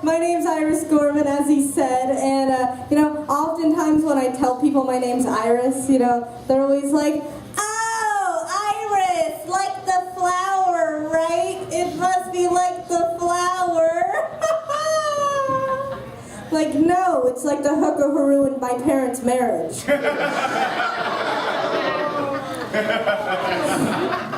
my name's Iris Gorman, as he said, and, oftentimes when I tell people my name's Iris, they're always like, oh, Iris, like the flower, right? It must be like the flower. Like, no, it's like the hooker who ruined my parents' marriage.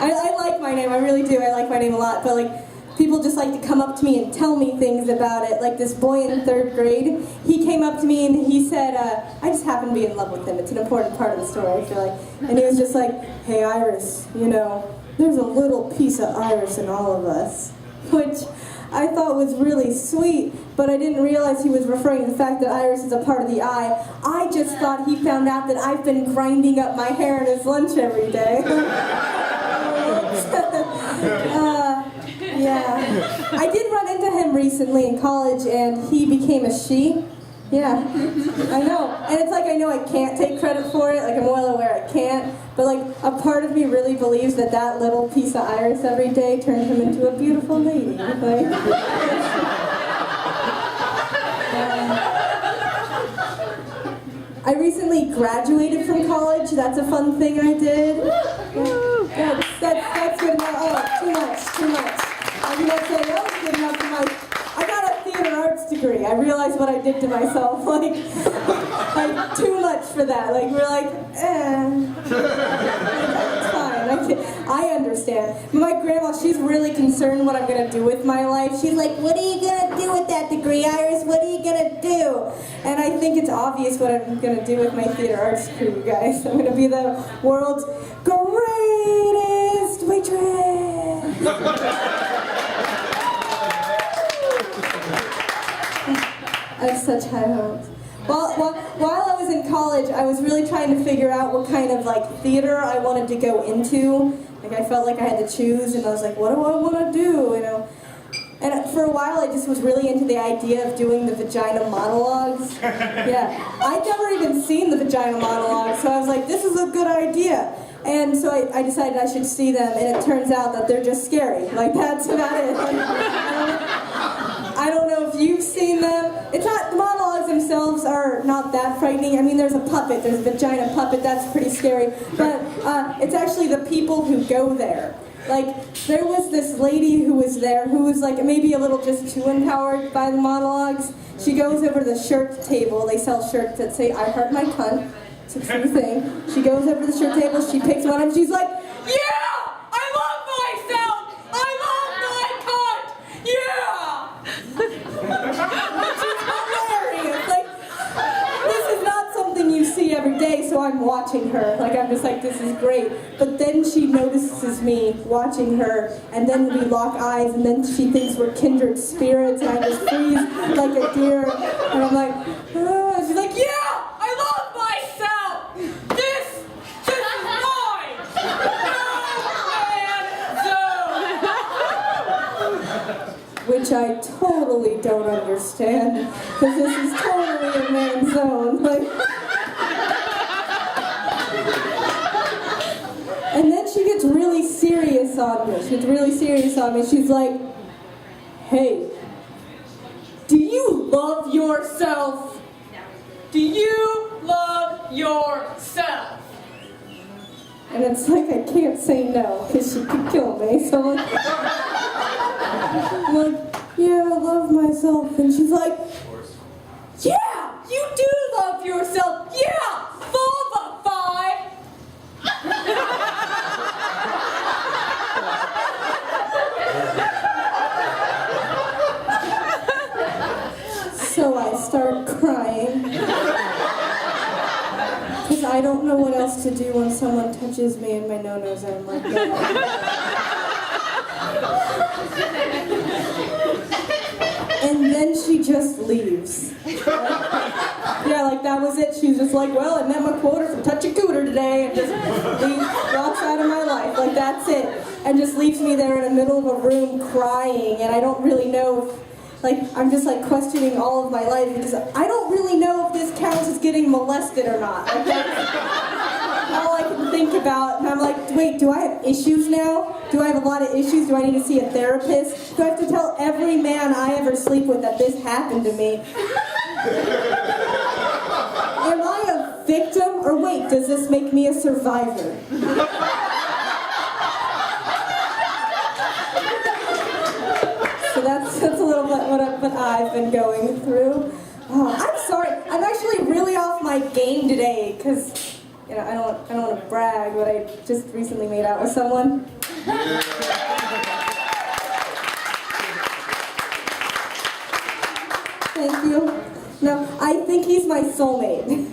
I like my name, I really do, I like my name a lot, but like, people just like to come up to me and tell me things about it. Like this boy in 3rd grade, he came up to me and he said, I just happen to be in love with him. It's an important part of the story, I feel like. And he was just like, hey Iris, there's a little piece of Iris in all of us. Which I thought was really sweet, but I didn't realize he was referring to the fact that Iris is a part of the eye. I just thought he found out that I've been grinding up my hair in his lunch every day. Yeah. I did run into him recently in college, and he became a she. Yeah, I know. And it's like I know I can't take credit for it, like I'm well aware I can't, but like a part of me really believes that that little piece of Iris every day turned him into a beautiful lady. Like, I recently graduated from college. That's a fun thing I did. Yeah, that's good enough. Oh, too much. I was going to say, that was good enough for I got a theater arts degree. I realized what I did to myself. Like too much for that. Like, we're like, it's fine. I understand. My grandma, she's really concerned what I'm going to do with my life. She's like, what are you going to do with that degree, Iris? What are you going to do? And I think it's obvious what I'm going to do with my theater arts degree, you guys. I'm going to be the world's greatest waitress. I have such high hopes. While I was in college, I was really trying to figure out what kind of theater I wanted to go into. Like I felt like I had to choose, and I was like, what do I want to do? And for a while, I just was really into the idea of doing the vagina monologues. Yeah, I'd never even seen the vagina monologues, so I was like, this is a good idea. And so I decided I should see them, and it turns out that they're just scary. Like, that's about it. I don't know if you've seen them. It's not, the monologues themselves are not that frightening. I mean, there's a puppet, there's a vagina puppet, that's pretty scary. But it's actually the people who go there. Like, there was this lady who was there who was like maybe a little just too empowered by the monologues. She goes over to the shirt table. They sell shirts that say, I heart my cunt. It's a true thing. She goes over to the shirt table, she picks one up, and she's like, yeah! I love myself! I love my cunt! Yeah! Which is hilarious. Like, this is not something you see every day, so I'm watching her. Like, I'm just like, this is great. But then she notices me watching her, and then we lock eyes, and then she thinks we're kindred spirits, and I just freeze like a deer. And I'm like, oh. She's like, yeah! I love myself! This is mine! No man zone! Which I totally don't understand, because this is totally a man zone. Like, and then she gets really serious on me. She's like, hey, do you love yourself? Do you love yourself? And it's like I can't say no, because she could kill me. So I'm like, yeah, I love myself. And she's like, yeah, you do love yourself. Yeah, 4 of 5. So I start crying. Because I don't know what else to do when someone touches me in my no-nos and I'm like, no. And then she just leaves. Yeah, like that was it. She was just like, well, I met my quota for touch a cooter today, and just walks out of my life. Like, that's it. And just leaves me there in the middle of a room crying, and I don't really know if, like, I'm just like questioning all of my life, because I don't really know if this counts as getting molested or not. Like, that's all I can think think about, and I'm like, wait, do I have issues now? Do I have a lot of issues? Do I need to see a therapist? Do I have to tell every man I ever sleep with that this happened to me? Am I a victim? Or wait, does this make me a survivor? So that's a little bit what I've been going through. I'm sorry. I'm actually really off my game today because, you know, I don't want to brag, but I just recently made out with someone. Thank you. No, I think he's my soulmate.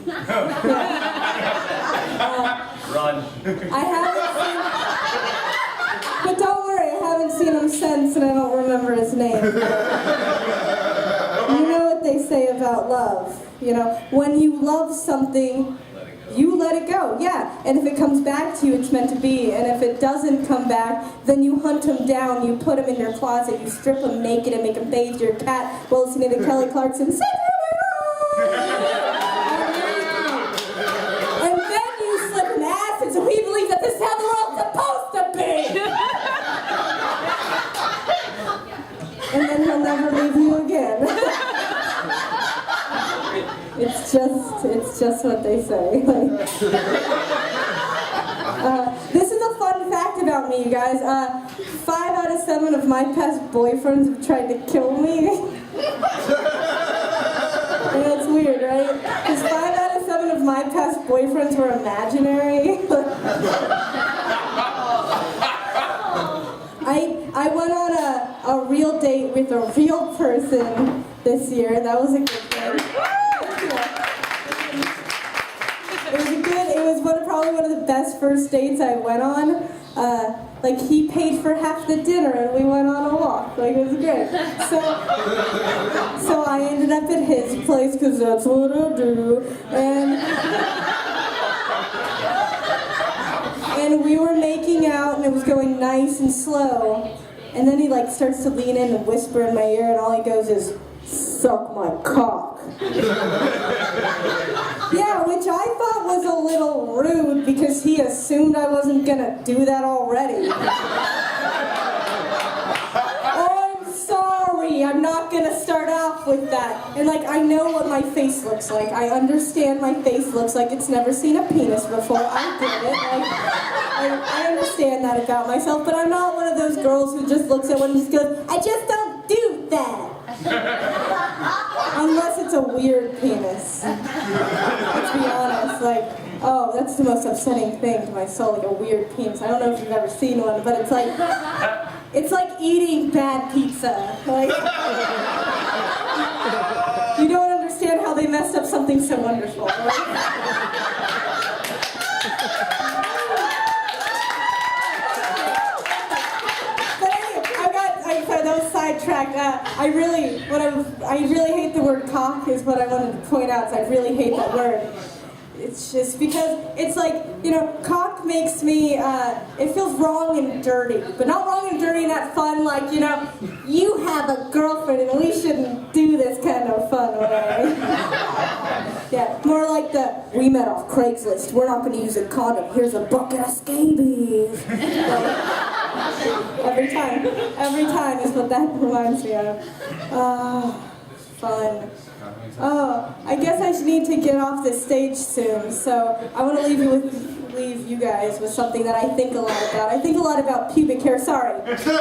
Run. I haven't seen, but don't worry, I haven't seen him since, and I don't remember his name. You know what they say about love, you know, when you love something, you let it go, yeah, and if it comes back to you, it's meant to be, and if it doesn't come back, then you hunt him down, you put him in your closet, you strip him naked and make him bathe your cat while listening to Kelly Clarkson sing. And then you slip an acid so he believes that this is how the world's supposed to be. And then he'll never leave you again. It's just what they say. This is a fun fact about me, you guys. 5 out of 7 of my past boyfriends have tried to kill me. And that's weird, right? Because 5 out of 7 of my past boyfriends were imaginary. I went on a real date with a real person this year. That was a good thing. It was probably one of the best first dates I went on. Like, he paid for half the dinner and we went on a walk. Like, it was great. So I ended up at his place because that's what I do. And we were making out and it was going nice and slow. And then he like starts to lean in and whisper in my ear and all he goes is, "Suck my cock." Yeah, which I thought was a little rude because he assumed I wasn't gonna do that already. Oh, I'm sorry, I'm not gonna start off with that. And like, I know what my face looks like. I understand my face looks like it's never seen a penis before. I get it. I understand that about myself, but I'm not one of those girls who just looks at one and just goes, "I just don't do that." Unless it's a weird penis. Let's be honest, like, oh, that's the most upsetting thing to my soul, like a weird penis. I don't know if you've ever seen one, but it's like eating bad pizza. Like, you don't understand how they messed up something so wonderful, right? That was sidetracked. I really hate the word cock is what I wanted to point out. So I really hate that word. It's just because it's like, you know, cock makes me, it feels wrong and dirty. But not wrong and dirty in that fun, like, you know, you have a girlfriend and we shouldn't do this kind of fun way. Yeah, more like we met off Craigslist. We're not going to use a condom. Here's a bucket of scabies. Every time is what that reminds me of. Fun. Oh, I guess I need to get off this stage soon, so I want to leave you guys with something that I think a lot about. I think a lot about pubic hair, sorry. It's a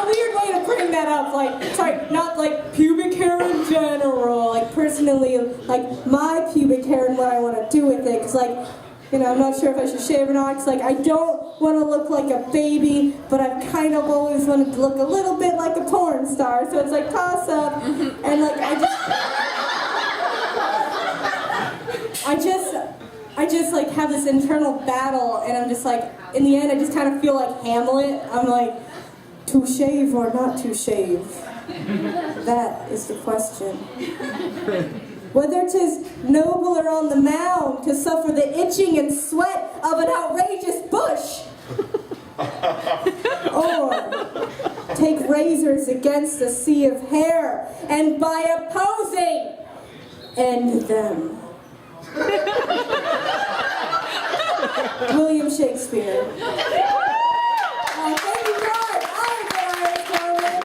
weird way to bring that up, like, sorry, not like pubic hair in general, like personally, like my pubic hair and what I want to do with it, because like, you know, I'm not sure if I should shave or not, because like, I don't want to look like a baby, but I've kind of always wanted to look a little bit like a porn star, so it's like toss up, and like, I just like have this internal battle, and I'm just like, in the end, I just kind of feel like Hamlet. I'm like, to shave or not to shave? That is the question. Whether 'tis nobler on the mound to suffer the itching and sweat of an outrageous bush, or take razors against a sea of hair, and by opposing, end them. William Shakespeare.